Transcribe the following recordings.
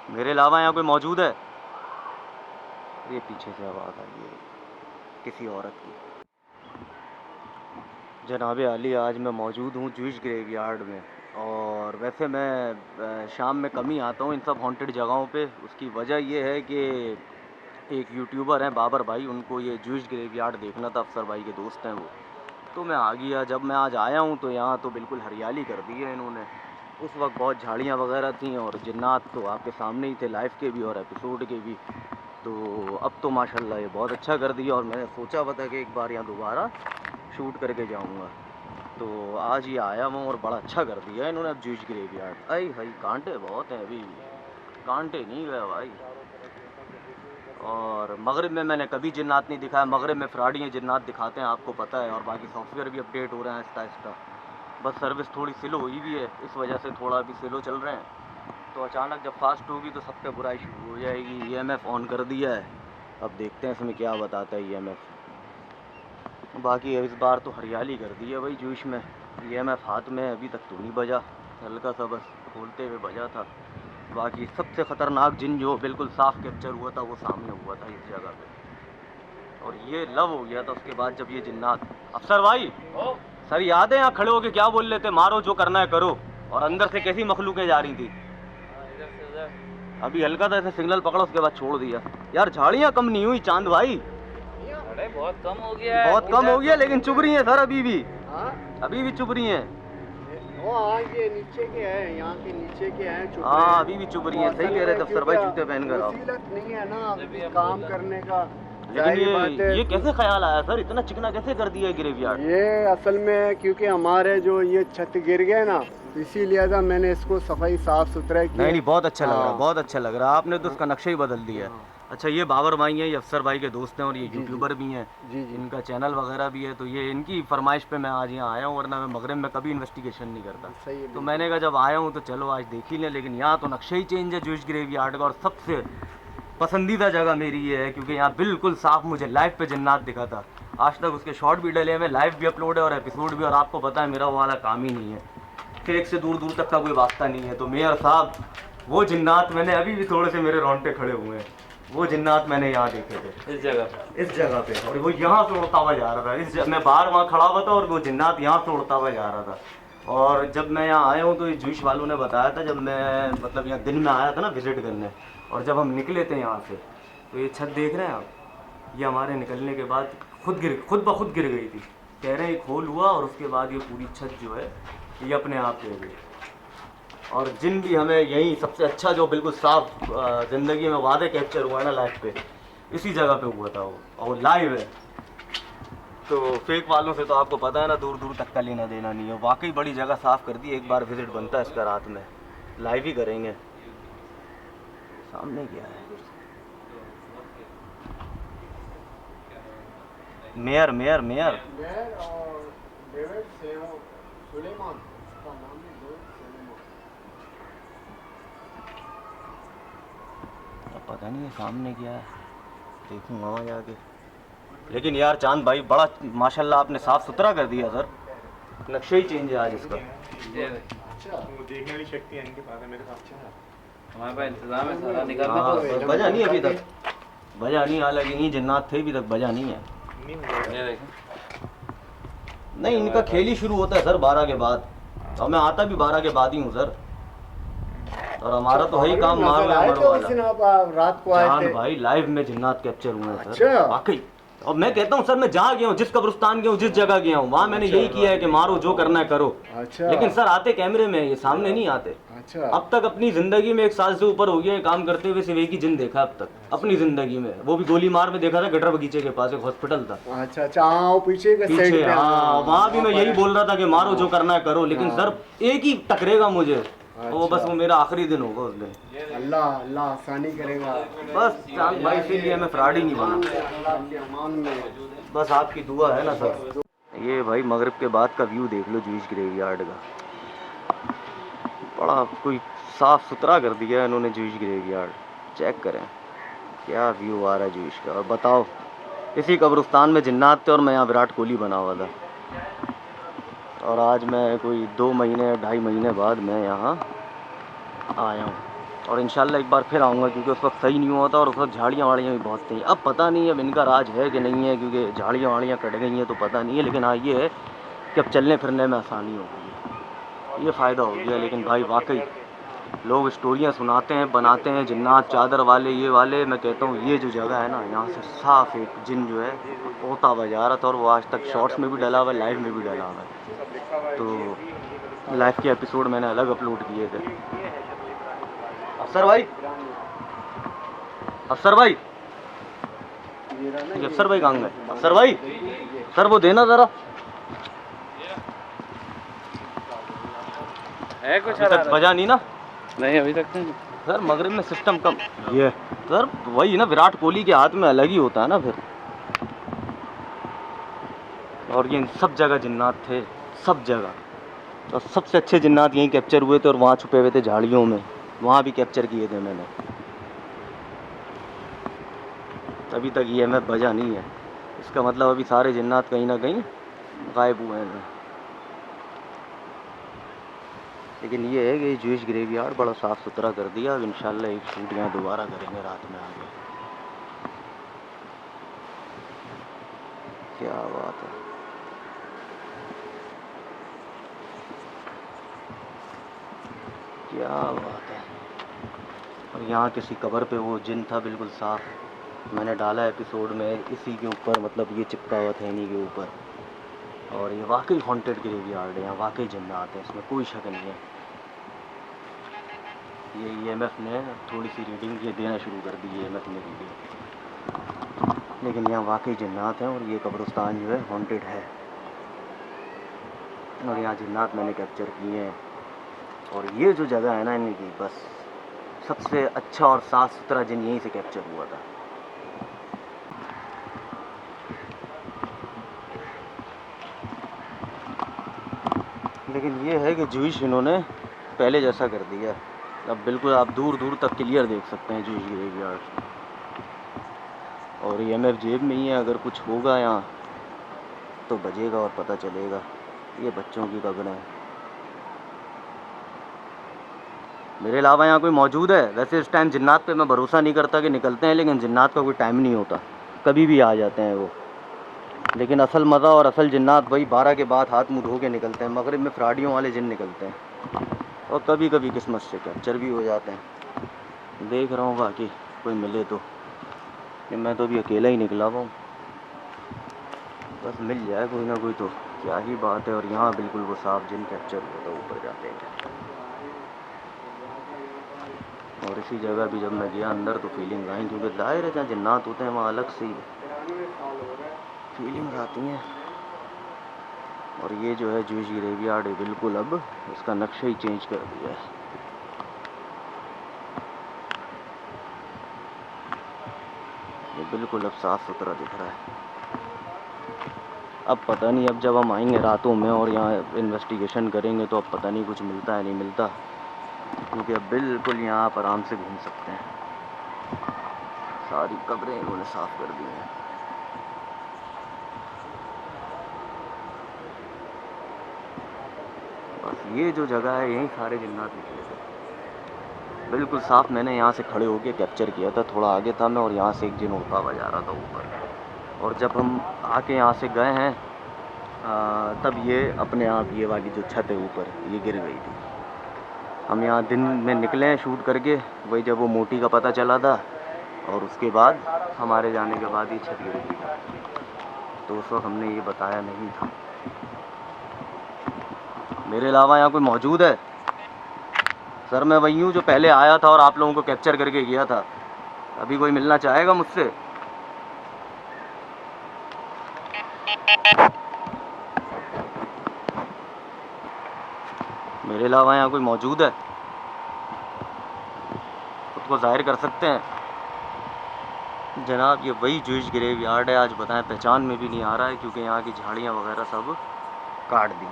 मेरे अलावा यहाँ कोई मौजूद है? ये पीछे से आवाज़ आई है किसी औरत की। जनाब आली, आज मैं मौजूद हूँ जूश ग्रेवयार्ड में। और वैसे मैं शाम में कम ही आता हूँ इन सब हॉन्टेड जगहों पे। उसकी वजह ये है कि एक यूट्यूबर हैं बाबर भाई, उनको ये जूश ग्रेवयार्ड देखना था। अफसर भाई के दोस्त हैं वो, तो मैं आ गया। जब मैं आज आया हूँ तो यहाँ तो बिल्कुल हरियाली कर दी है इन्होंने। उस वक्त बहुत झाड़ियाँ वगैरह थी और जिन्नात तो आपके सामने ही थे, लाइव के भी और एपिसोड के भी। तो अब तो माशाल्लाह ये बहुत अच्छा कर दिया और मैंने सोचा हुआ था कि एक बार यहाँ दोबारा शूट करके जाऊँगा। तो आज ये आया हूँ और बड़ा अच्छा कर दिया इन्होंने अब जूश ग्रेवयार्ड। आई भाई कांटे बहुत हैं अभी, कांटे नहीं गए भाई। और मगरिब में मैंने कभी जिन्नात नहीं दिखाया। मगरिब में फ्राडियाँ जिन्नात दिखाते हैं, आपको पता है। और बाकी सॉफ्टवेयर भी अपडेट हो रहे हैं आहिस्ता आहिस्ता। बस सर्विस थोड़ी स्लो हुई भी है, इस वजह से थोड़ा अभी स्लो चल रहे हैं। तो अचानक जब फास्ट होगी तो सब पे बुराई शुरू हो जाएगी। ईएमएफ ऑन कर दिया है, अब देखते हैं इसमें क्या बताता है ईएमएफ। बाकी इस बार तो हरियाली कर दी है भाई जूश में। ईएमएफ हाथ में अभी तक तो नहीं बजा, हल्का सा बस खोलते हुए बजा था। बाकी सबसे ख़तरनाक जिन जो बिल्कुल साफ कैप्चर हुआ था वो सामने हुआ था इस जगह पे। और ये लव हो गया था उसके बाद जब ये जिन्नात। अफसर भाई सर याद है यहाँ खड़े होके क्या बोल रहे थे? मारो जो करना है करो। और अंदर से कैसी मखलूकें जा रही थी। अभी हल्का था ऐसे सिग्नल पकड़ा, उसके बाद छोड़ दिया। यार झाड़ियाँ कम नहीं हुई चांद भाई? अरे बहुत कम हो गया है, बहुत कम हो गया, लेकिन चुभ रही है सर अभी भी। हाँ? अभी भी चुभ रही है। हाँ, ये नीचे के हैं, यहाँ के नीचे के हैं। हाँ अभी भी चुभ रही है, सही कह रहे थे अफसर भाई, जूते पहन कर आओ। वसीलत नहीं है ना काम करने का। लेकिन ये कैसे ख्याल आया सर, इतना चिकना कैसे कर दिया ग्रेवयार्ड? ये असल में क्योंकि हमारे जो ये छत गिर गए ना, इसीलिए मैंने इसको सफाई साफ सुथरा किया। नहीं बहुत अच्छा लग रहा, हाँ। बहुत अच्छा लग रहा। आपने तो उसका नक्शा ही बदल दिया है। अच्छा ये बाबर भाई हैं, ये अफसर भाई के दोस्त हैं और ये यूट्यूबर भी हैं। जी जी। इनका चैनल वगैरह भी है। तो ये इनकी फरमाइश पे मैं आज यहाँ आया हूँ, वरना मैं मगरिब में कभी इन्वेस्टिगेशन नहीं करता। सही है। तो मैंने कहा जब आया हूँ तो चलो आज देख ही लें। लेकिन यहाँ तो नक्शा ही चेंज है जूश ग्रेवयार्ड का। और सबसे पसंदीदा जगह मेरी ये है क्योंकि यहाँ बिल्कुल साफ मुझे लाइव पे जिन्नात दिखा था। आज तक उसके शॉर्ट भी डले हुए, लाइव भी अपलोड है और एपिसोड भी। और आपको पता है मेरा वो वाला काम ही नहीं है, फेक से दूर दूर तक का कोई वास्ता नहीं है। तो मेयर साहब वो जिन्नात मैंने अभी भी थोड़े से मेरे रोंगटे खड़े हुए हैं, वो जिन्नात मैंने यहाँ देखे थे इस जगह पे। और वो यहाँ से उड़ता हुआ जा रहा था। मैं बाहर वहाँ खड़ा हुआ था और वो जिन्नात यहाँ से उड़ता हुआ जा रहा था। और जब मैं यहाँ आया हूँ तो ये जूश वालों ने बताया था, जब मैं मतलब यहाँ दिन में आया था ना विजिट करने, और जब हम निकले थे यहाँ से तो ये छत देख रहे हैं आप, ये हमारे निकलने के बाद खुद ब खुद गिर गई थी। कह रहे हैं एक होल हुआ और उसके बाद ये पूरी छत जो है ये अपने आप गिर गई। और जिन भी हमें यही सबसे अच्छा जो बिल्कुल साफ ज़िंदगी में वादे कैप्चर हुआ है ना लाइफ पे, इसी जगह पे हुआ था वो, और वो लाइव है। तो फेक वालों से तो आपको पता है ना, दूर दूर तक का लेना देना नहीं है। वाकई बड़ी जगह साफ़ कर दी, एक बार विजिट बनता है इसका रात में, लाइव ही करेंगे। सामने क्या है? मेयर मेयर मेयर और डेविड सुलेमान का नाम है, डेविड सुलेमान। अब पता नहीं है सामने क्या है, देखूंगा वहाँ जाके। लेकिन यार चांद भाई बड़ा माशाल्लाह आपने साफ़ सुथरा कर दिया सर, नक्शा ही चेंज है आज इसका। अच्छा, वो देखने वाली शक्ति है इनके पास है, मेरे पास अच्छा है। हमारे पास इंतजाम है सारा निकालने हाँ, का। बस बजा नहीं अभी तक, बजा नहीं। हालांकि नहीं जिन्नात थे अभी तक, बजा नहीं है। नहीं मिलेगा। ये देखें, नहीं इनका खेल ही शुरू होता है सर 12 के बाद, और मैं आता भी 12 के बाद ही हूँ सर। और हमारा तो है ही काम मार नजर आए तो उस दिन आप रात को आए जान थे। भाई लाइव में जिन्नात कैप्चर हुए हैं सर, अच्छा। वाकई। और मैं कहता हूँ सर, मैं जहाँ गया हूँ, जिस कब्रिस्तान गया हूँ, जिस जगह गया हूँ, वहाँ मैंने यही किया है कि मारो जो करना है करो। अच्छा। लेकिन सर आते कैमरे में, ये सामने नहीं आते। अच्छा। अब तक अपनी जिंदगी में 1 साल से ऊपर हो गया है काम करते हुए, सिर्फ एक ही जिन देखा अब तक अपनी जिंदगी में। वो भी गोली मार में देखा था, गटर बगीचे के पास एक हॉस्पिटल था अच्छा अच्छा, हाँ वो पीछे के साइड पीछे। पे। हाँ वहाँ भी मैं यही बोल रहा था कि मारो जो करना है करो। लेकिन सर एक ही टकरेगा मुझे, वो बस वो मेरा आखिरी दिन होगा उस दिन। अल्लाह अल्लाह आसानी करेगा। बस चांद भाई इसीलिए मैं फ्रॉड ही नहीं बना। अल्लाह के अमान में बस आपकी दुआ है ना सर। ये भाई मगरिब के बाद का व्यू देख लो जूश ग्रेवयार्ड का, बड़ा कोई साफ सुथरा कर दिया है इन्होंने जूश ग्रेवयार्ड। चेक करें क्या व्यू आ रहा है जूश का। और बताओ, इसी कब्रिस्तान में जिन्नात थे और मैं यहाँ विराट कोहली बना हुआ था। और आज मैं कोई 2 महीने 2.5 महीने बाद मैं यहाँ आया हूँ। और इंशाल्लाह एक बार फिर आऊँगा, क्योंकि उस वक्त सही नहीं हुआ था और उस वक्त झाड़ियाँ वाड़ियाँ भी बहुत थी। अब पता नहीं अब इनका राज है कि नहीं है, क्योंकि झाड़ियाँ वाड़ियाँ कट गई हैं तो पता नहीं है, लेकिन हाँ ये है कि अब चलने फिरने में आसानी हो गई है, ये फ़ायदा हो गया। लेकिन भाई वाकई लोग स्टोरियाँ सुनाते हैं, बनाते हैं, जिन्नात चादर वाले ये वाले, मैं कहता हूँ ये जो जगह है ना, यहाँ से साफ एक जिन जो है तोता बजा रहा था, और वो आज तक शॉर्ट्स में भी डला हुआ है, लाइव में भी डला हुआ है। तो लाइव के एपिसोड मैंने अलग अपलोड किए थे। अफसर भाई, अफसर भाई, ये अफसर भाई कहाँ गए? अफसर भाई, सर वो देना ज़रा। है कुछ अभी तक बजा नहीं ना नहीं, अभी तक नहीं। सर, मगरिब में सिस्टम कम ये सर, वही ना, विराट कोहली के हाथ में अलग ही होता है ना फिर। और ये सब जगह जिन्नात थे, सब जगह, और सबसे अच्छे जिन्नात यहीं कैप्चर हुए थे, और वहाँ छुपे हुए थे झाड़ियों में, वहाँ भी कैप्चर किए थे मैंने। अभी तक EMF बजा नहीं है, इसका मतलब अभी सारे जिन्नात कहीं ना कहीं गायब हुए हैं। लेकिन ये है कि जूश ग्रेवयार्ड बड़ा साफ़ सुथरा कर दिया। अब इंशाल्लाह एक शूट यहाँ दोबारा करेंगे रात में आगे। क्या बात है, क्या बात है। और यहाँ किसी कबर पे वो जिन था बिल्कुल साफ़, मैंने डाला एपिसोड में इसी के ऊपर, मतलब ये चिपका हुआ था इन्हीं के ऊपर। और ये वाकई हॉन्टेड ग्रेवयार्ड है, यहाँ वाकई जिन्नात हैं, इसमें कोई शक नहीं है। ये EMF ने थोड़ी सी रीडिंग ये देना शुरू कर दी, EMF ने रीडिंग, लेकिन यहाँ वाकई जिन्नात हैं। और ये कब्रिस्तान जो है हॉन्टेड है, और यहाँ जिन्नात मैंने कैप्चर किए हैं। और ये जो जगह है ना इनकी, बस सबसे अच्छा और साफ़ सुथरा जिन यहीं से कैप्चर हुआ था। लेकिन ये है कि जूश इन्होंने पहले जैसा कर दिया, अब बिल्कुल आप दूर दूर तक क्लियर देख सकते हैं जूश ग्रेवयार्ड। और EMF जेब में ही है, अगर कुछ होगा यहाँ तो बजेगा और पता चलेगा। ये बच्चों की कब्रें हैं, मेरे अलावा यहाँ कोई मौजूद है? वैसे इस टाइम जिन्नात पे मैं भरोसा नहीं करता कि निकलते हैं, लेकिन जिन्नात का कोई टाइम नहीं होता, कभी भी आ जाते हैं वो। लेकिन असल मज़ा और असल जिन्नात वही 12 के बाद हाथ मुँह धो के निकलते हैं। मगरिब में फ्राडियों वाले जिन निकलते हैं, और कभी कभी किस्मत से कैप्चर भी हो जाते हैं। देख रहा हूँ बाकी कोई मिले तो, कि मैं तो अभी अकेला ही निकला हुआ हूँ, बस मिल जाए कोई ना कोई तो क्या ही बात है। और यहाँ बिल्कुल वो साफ जिन कैप्चर हुआ था, ऊपर जाते हैं। और इसी जगह भी जब मैं गया अंदर तो फीलिंग आई, क्योंकि जाहिर है जहाँ जिन्नात होते हैं वहाँ अलग से फीलिंग आती हैं। और ये जो है जूश ग्रेवयार्ड है, बिल्कुल अब इसका नक्शा ही चेंज कर दिया है। ये बिल्कुल अब साफ़ सुथरा दिख रहा है। अब पता नहीं, अब जब हम आएंगे रातों में और यहाँ इन्वेस्टिगेशन करेंगे तो अब पता नहीं कुछ मिलता है नहीं मिलता, क्योंकि अब बिल्कुल यहाँ आप आराम से घूम सकते हैं। सारी कब्रें इन्होंने साफ़ कर दी हैं। बस ये जो जगह है यहीं सारे जिन्नात निकले थे, बिल्कुल साफ़। मैंने यहाँ से खड़े होके कैप्चर किया था, थोड़ा आगे था मैं, और यहाँ से एक जिन उड़ता हुआ जा रहा था ऊपर। और जब हम आके यहाँ से गए हैं तब ये अपने आप ये वाली जो छत है ऊपर ये गिर गई थी। हम यहाँ दिन में निकले हैं शूट करके, वही जब वो मोटी का पता चला था, और उसके बाद हमारे जाने के बाद ये छत गिर गई, तो उस वक्त हमने ये बताया नहीं था। मेरे अलावा यहाँ कोई मौजूद है? सर मैं वही हूँ जो पहले आया था और आप लोगों को कैप्चर करके गया था। अभी कोई मिलना चाहेगा मुझसे? मेरे अलावा यहाँ कोई मौजूद है? खुद को जाहिर कर सकते हैं? जनाब ये वही जूश ग्रेवयार्ड है। आज बताएं पहचान में भी नहीं आ रहा है, क्योंकि यहाँ की झाड़ियाँ वगैरह सब काट दी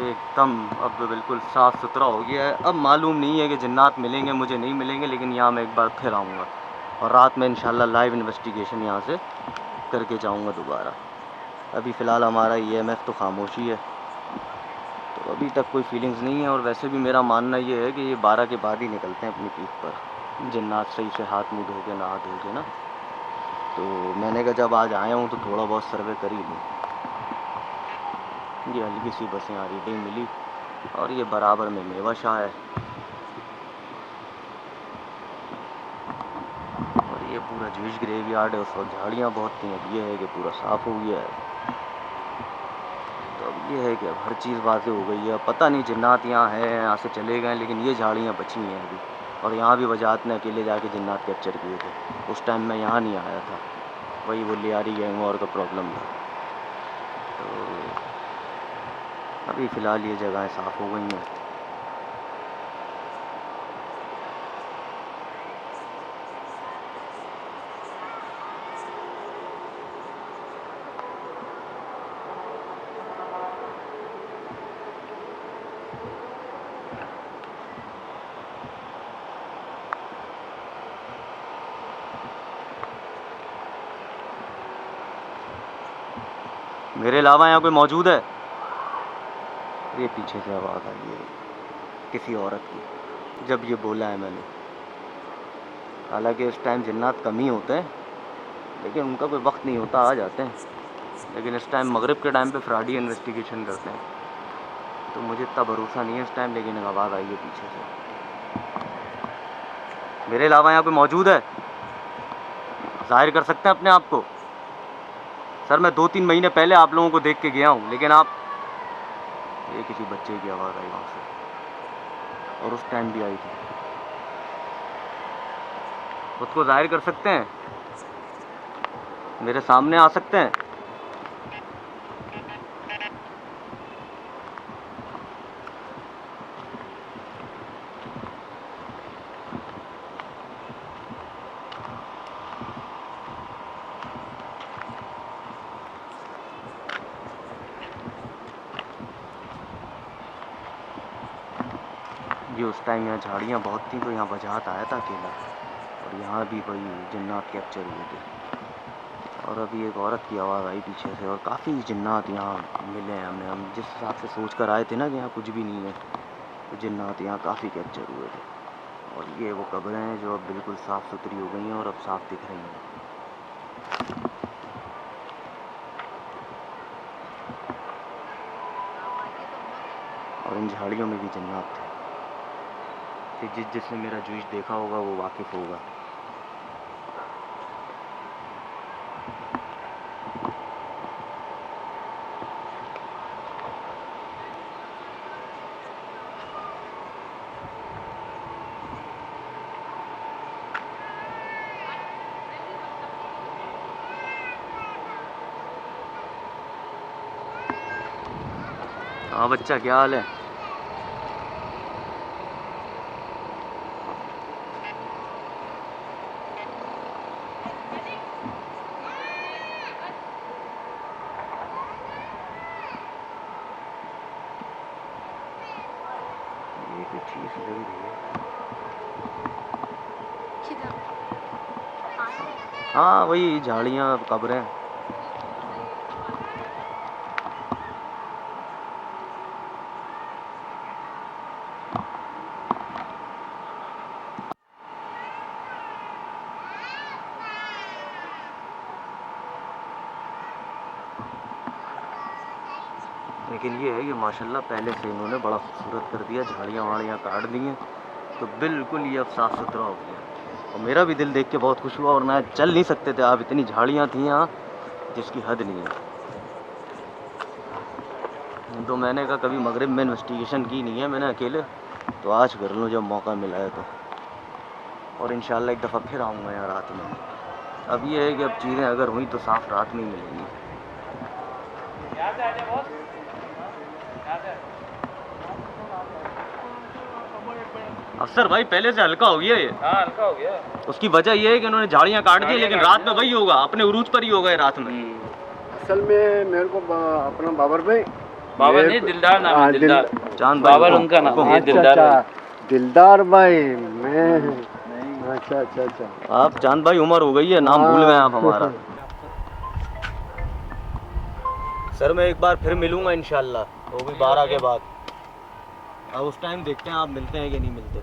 एकदम। अब बिल्कुल साफ़ सुथरा हो गया है। अब मालूम नहीं है कि जिन्नात मिलेंगे मुझे नहीं मिलेंगे, लेकिन यहाँ मैं एक बार फिर आऊँगा और रात में इंशाल्लाह लाइव इन्वेस्टिगेशन यहाँ से करके जाऊँगा दोबारा। अभी फ़िलहाल हमारा EMF तो खामोशी है, तो अभी तक कोई फीलिंग्स नहीं है। और वैसे भी मेरा मानना ये है कि ये 12 के बाद ही निकलते हैं अपनी पीक पर, जिन्नात सही से हाथ मुँह धो के नहा धो के ना। तो मैंने कहा जब आज आया हूँ तो थोड़ा बहुत सर्वे कर ही लूँ। ये हल्की सी बसें आ रीडिंग मिली और ये बराबर में मेवा शाह है। और ये पूरा जूश ग्रेवयार्ड है, उस वक्त झाड़ियाँ बहुत थी, अब ये है कि पूरा साफ़ हो गया है। तो अब ये है कि अब हर चीज़ वाज़ेह हो गई है। अब पता नहीं जिन्नात यहाँ है, यहाँ से चले गए, लेकिन ये झाड़ियाँ बची हैं अभी। और यहाँ भी वजाहत ने अकेले जाके जिन्नात कैप्चर किए थे। उस टाइम मैं यहाँ नहीं आया था, वही वो लियारी गैंग वॉर का प्रॉब्लम था। तो अभी फ़िलहाल ये जगहें साफ़ हो गई हैं। मेरे अलावा यहाँ कोई मौजूद है? ये पीछे से आवाज़ आई है किसी औरत की, जब ये बोला है मैंने। हालांकि इस टाइम जिन्नात कम ही होते हैं, लेकिन उनका कोई वक्त नहीं होता, आ जाते हैं। लेकिन इस टाइम मगरिब के टाइम पे फ्रॉडी इन्वेस्टिगेशन करते हैं, तो मुझे इतना भरोसा नहीं है इस टाइम। लेकिन आवाज़ आई है पीछे से। मेरे अलावा यहाँ कोई मौजूद है? जाहिर कर सकते हैं अपने आप को? सर मैं 2-3 महीने पहले आप लोगों को देख के गया हूँ, लेकिन आप, ये किसी बच्चे की आवाज़ आई वहाँ से, और उस टाइम भी आई थी। खुद को जाहिर कर सकते हैं? मेरे सामने आ सकते हैं? ये उस टाइम यहाँ झाड़ियाँ बहुत थी, तो यहाँ वजाहत आया था अकेला, और यहाँ भी वही जिन्नात कैप्चर हुए थे। और अभी एक औरत की आवाज़ आई पीछे से, और काफ़ी जिन्नात यहाँ मिले हैं हमें। हम जिस हिसाब से सोच कर आए थे ना कि यहाँ कुछ भी नहीं है, तो जिन्नात यहाँ काफ़ी कैप्चर हुए थे। और ये वो कब्रें हैं जो अब बिल्कुल साफ़ सुथरी हो गई हैं और अब साफ़ दिख रही हैं। और इन झाड़ियों में भी जिन्नात थे। कि जिसने मेरा जूस देखा होगा वो वाकिफ़ होगा। हाँ बच्चा, क्या हाल है? चीज़ लग रही है। हाँ वही झाड़ियाँ, कब्रें। लेकिन ये है कि माशाल्लाह पहले से इन्होंने बड़ा खूबसूरत कर दिया, झाड़ियाँ वाड़ियाँ काट दी हैं, तो बिल्कुल ये अब साफ़ सुथरा हो गया। और मेरा भी दिल देख के बहुत खुश हुआ। और ना चल नहीं सकते थे आप, इतनी झाड़ियाँ थी यहाँ जिसकी हद नहीं है। तो मैंने कहा कभी मगरिब में इन्वेस्टिगेशन की नहीं है मैंने अकेले, तो आज कर लूँ जब मौका मिला है तो। और इंशाल्लाह एक दफ़ा फिर आऊँगा यहाँ रात में। अब ये है कि अब चीज़ें अगर हुई तो साफ़ रात में ही मिलेंगी। अफसर भाई पहले से हल्का हो गया ये। हाँ हल्का हो गया। उसकी वजह ये है कि उन्होंने झाड़ियाँ काट दी, लेकिन रात में वही होगा, अपने उरूज पर ही होगा ये रात में। असल में मेरे को अपना बाबर भाई, बाबर नहीं, दिलदार नाम है, दिलदार। चांद भाई बाबर उनका नाम है, दिलदार भाई। दिलदार भाई मैं। अच्छा अच्छा अच्छा, आप चांद भाई उम्र हो गई है, नाम भूल गए आप हमारा। सर मैं एक बार फिर मिलूंगा इंशाल्लाह, वो भी 12 के बाद। अब उस टाइम देखते हैं आप मिलते हैं कि नहीं मिलते।